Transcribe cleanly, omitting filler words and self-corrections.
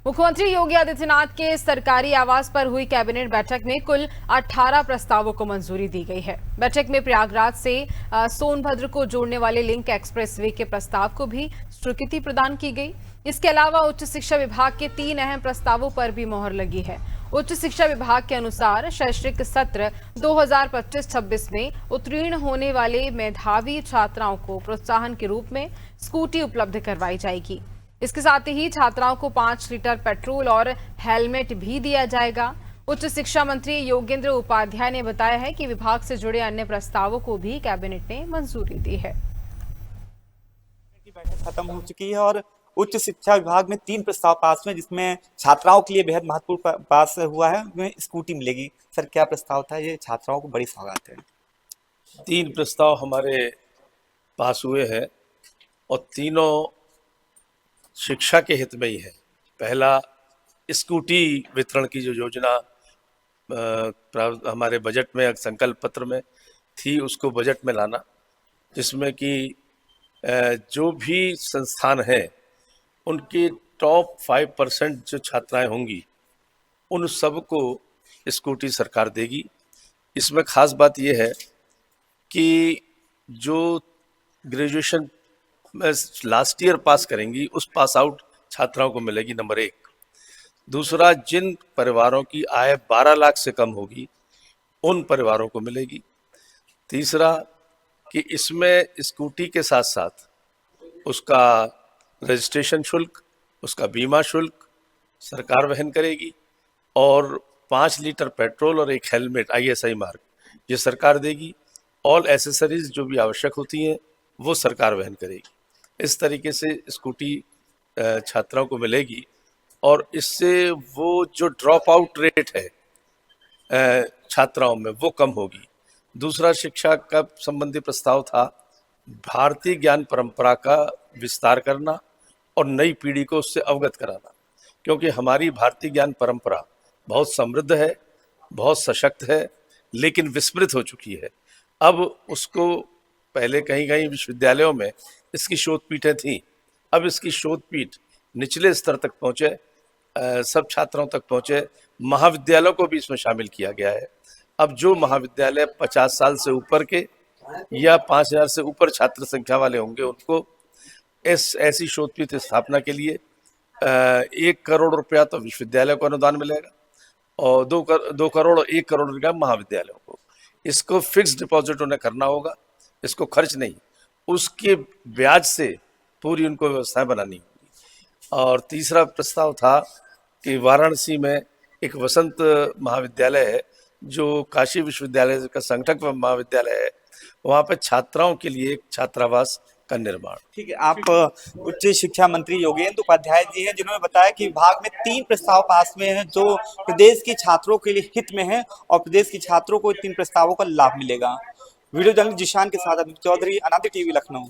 मुख्यमंत्री योगी आदित्यनाथ के सरकारी आवास पर हुई कैबिनेट बैठक में कुल 18 प्रस्तावों को मंजूरी दी गई है। बैठक में प्रयागराज से सोनभद्र को जोड़ने वाले लिंक एक्सप्रेसवे के प्रस्ताव को भी स्वीकृति प्रदान की गई। इसके अलावा उच्च शिक्षा विभाग के 3 अहम प्रस्तावों पर भी मोहर लगी है। उच्च शिक्षा विभाग के अनुसार शैक्षणिक सत्र 2025-26 में उत्तीर्ण होने वाले मेधावी छात्राओं को प्रोत्साहन के रूप में स्कूटी उपलब्ध करवाई जाएगी। इसके साथ ही छात्राओं को 5 लीटर पेट्रोल और हेलमेट भी दिया जाएगा। उच्च शिक्षा मंत्री योगेंद्र उपाध्याय ने बताया है कि विभाग से जुड़े अन्य प्रस्तावों को भी कैबिनेट ने मंजूरी दी है। बैठक खत्म हो चुकी है और उच्च शिक्षा विभाग में 3 प्रस्ताव पास हुए, जिसमें छात्राओं के लिए बेहद महत्वपूर्ण पास हुआ है, उनमें स्कूटी मिलेगी। सर, क्या प्रस्ताव था? ये छात्राओं को बड़ी सौगात है। 3 प्रस्ताव हमारे पास हुए हैं और तीनों शिक्षा के हित में ही है। पहला, स्कूटी वितरण की जो योजना हमारे बजट में, संकल्प पत्र में थी, उसको बजट में लाना, जिसमें कि जो भी संस्थान हैं उनकी टॉप 5% जो छात्राएं होंगी उन सबको स्कूटी सरकार देगी। इसमें खास बात यह है कि जो ग्रेजुएशन में लास्ट ईयर पास करेंगी उस पास आउट छात्राओं को मिलेगी, नंबर 1। दूसरा, जिन परिवारों की आय 12 लाख से कम होगी उन परिवारों को मिलेगी। तीसरा, कि इसमें स्कूटी के साथ साथ उसका रजिस्ट्रेशन शुल्क, उसका बीमा शुल्क सरकार वहन करेगी और 5 लीटर पेट्रोल और 1 हेलमेट ISI मार्क ये सरकार देगी। ऑल एसेसरीज जो भी आवश्यक होती हैं वो सरकार वहन करेगी। इस तरीके से स्कूटी छात्राओं को मिलेगी और इससे वो जो ड्रॉप आउट रेट है छात्राओं में वो कम होगी। दूसरा, शिक्षा का संबंधी प्रस्ताव था भारतीय ज्ञान परंपरा का विस्तार करना और नई पीढ़ी को उससे अवगत कराना, क्योंकि हमारी भारतीय ज्ञान परंपरा बहुत समृद्ध है, बहुत सशक्त है, लेकिन विस्मृत हो चुकी है। अब उसको पहले कहीं कहीं विश्वविद्यालयों में इसकी शोध पीठें थीं, अब इसकी शोध पीठ निचले स्तर तक पहुँचे, सब छात्रों तक पहुँचे। महाविद्यालयों को भी इसमें शामिल किया गया है। अब जो महाविद्यालय 50 साल से ऊपर के या 5000 से ऊपर छात्र संख्या वाले होंगे उनको ऐसी शोध पीठ स्थापना के लिए 1 करोड़ रुपया तो विश्वविद्यालय को अनुदान मिलेगा और 2 करोड़ और 1 करोड़ रुपया महाविद्यालयों को। इसको फिक्स डिपॉजिट उन्हें करना होगा, इसको खर्च नहीं, उसके ब्याज से पूरी उनको व्यवस्थाएं बनानी होगी। और तीसरा प्रस्ताव था कि वाराणसी में एक वसंत महाविद्यालय है जो काशी विश्वविद्यालय का संगठक महाविद्यालय है, वहाँ पे छात्राओं के लिए एक छात्रावास का निर्माण। ठीक है, आप उच्च शिक्षा मंत्री योगेंद्र उपाध्याय जी हैं, जिन्होंने बताया कि विभाग में 3 प्रस्ताव पास में हैं जो प्रदेश के छात्रों के लिए हित में है और प्रदेश के छात्रों को 3 प्रस्तावों का लाभ मिलेगा। वीडियो जर्नलिस्ट जिशान के साथ अमित चौधरी, अनादि टीवी, लखनऊ।